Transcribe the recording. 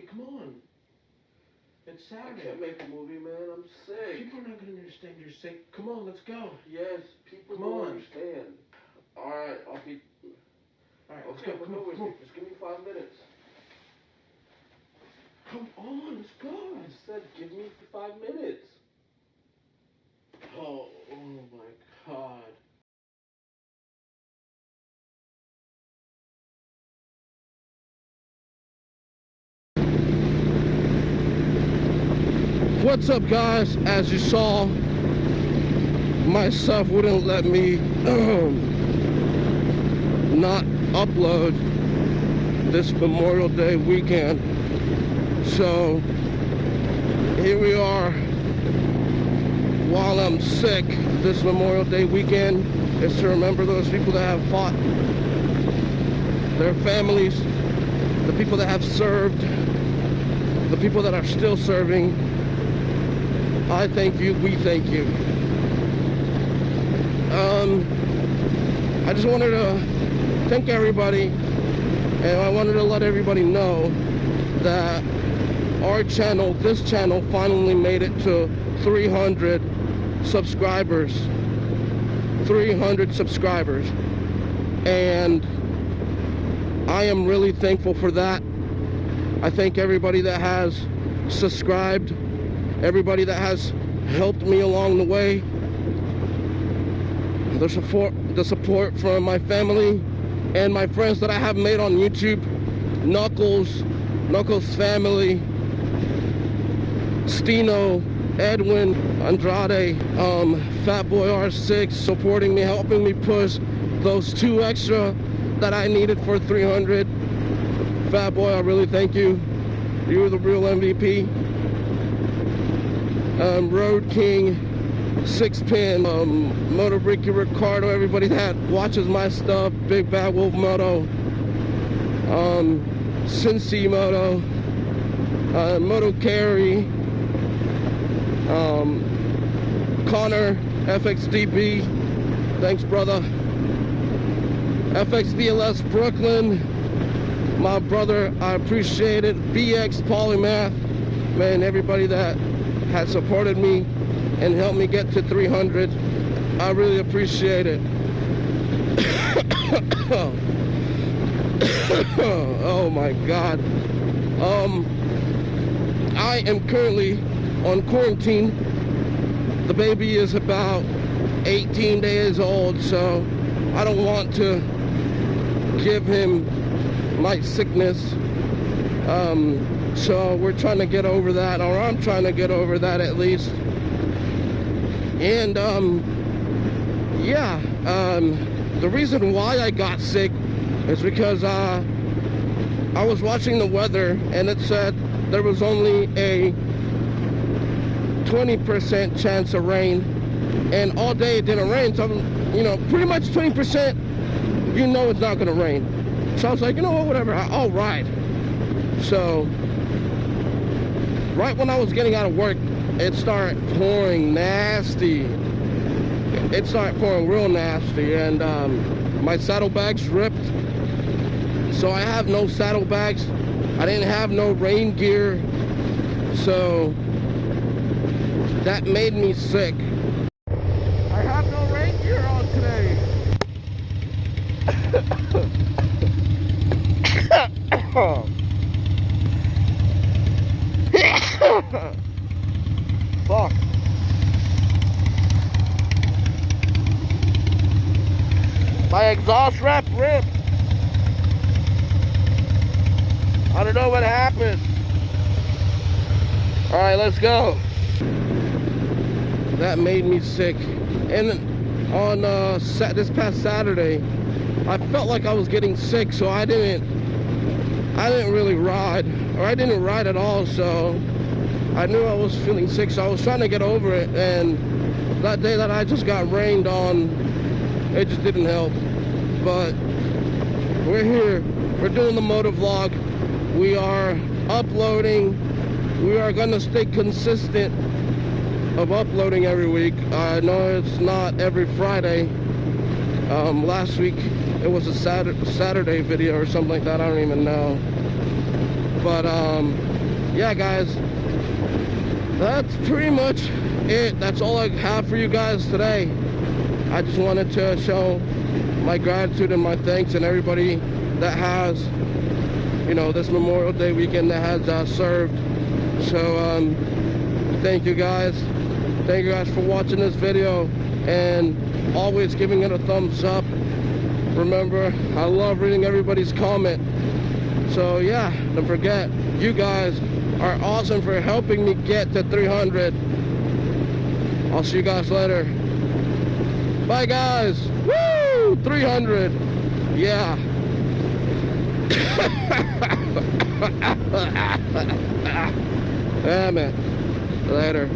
come on. It's Saturday. I can't make a movie, man. I'm sick. People are not going to understand you're sick. Come on, let's go. Yes, people will understand. Alright, I'll be... Alright, Okay, let's go. Come on. Just give me 5 minutes. Come on, let's go. I said give me 5 minutes. Oh my God. What's up, guys? As you saw, my stuff wouldn't let me not upload this Memorial Day weekend. So here we are while I'm sick. This Memorial Day weekend is to remember those people that have fought, their families, the people that have served, the people that are still serving. I thank you, we thank you. I just wanted to thank everybody, and I wanted to let everybody know that our channel, this channel, finally made it to 300 subscribers. 300 subscribers. And I am really thankful for that. I thank everybody that has subscribed, everybody that has helped me along the way. The support from my family and my friends that I have made on YouTube. Knuckles family, Stino, Edwin, Andrade, Fatboy R6 supporting me, helping me push those 2 extra that I needed for 300. Fatboy, I really thank you. You're the real MVP. Road King, 6-Pin, Moto Ricky Ricardo, everybody that watches my stuff, Big Bad Wolf Moto, Cincy Moto, Moto Carry, Connor, FXDB, thanks brother, FXDLS Brooklyn, my brother, I appreciate it, BX Polymath, man, everybody that has supported me and helped me get to 300, I really appreciate it. Oh my God. I am currently on quarantine. The baby is about 18 days old, so I don't want to give him my sickness. So we're trying to get over that, or I'm trying to get over that at least. And yeah, the reason why I got sick is because I was watching the weather and it said there was only a 20% chance of rain, and all day it didn't rain. So pretty much 20%, it's not gonna rain. So I was like, you know what, whatever, I'll ride. So right when I was getting out of work, it started pouring nasty. It started pouring real nasty, and my saddlebags ripped. So I have no saddlebags. I didn't have no rain gear. So that made me sick. I have no rain gear on today. Fuck. My exhaust wrap ripped. I don't know what happened. Alright, let's go. That made me sick. And on this past Saturday, I felt like I was getting sick, so I didn't really ride, or I didn't ride at all. So I knew I was feeling sick, so I was trying to get over it. And that day that I just got rained on, it just didn't help. But we're here, we're doing the moto vlog, we are uploading, we are gonna stay consistent of uploading every week. I know it's not every Friday. Last week it was a Saturday video or something like that, I don't even know. But yeah, guys, that's pretty much it. That's all I have for you guys today. I just wanted to show my gratitude and my thanks and everybody that has, you know, this Memorial Day weekend that has served. So thank you guys. Thank you guys for watching this video and always giving it a thumbs up. Remember, I love reading everybody's comment. So yeah, don't forget, you guys are awesome for helping me get to 300. I'll see you guys later. Bye guys. Woo! 300. Yeah. Yeah, man. Later.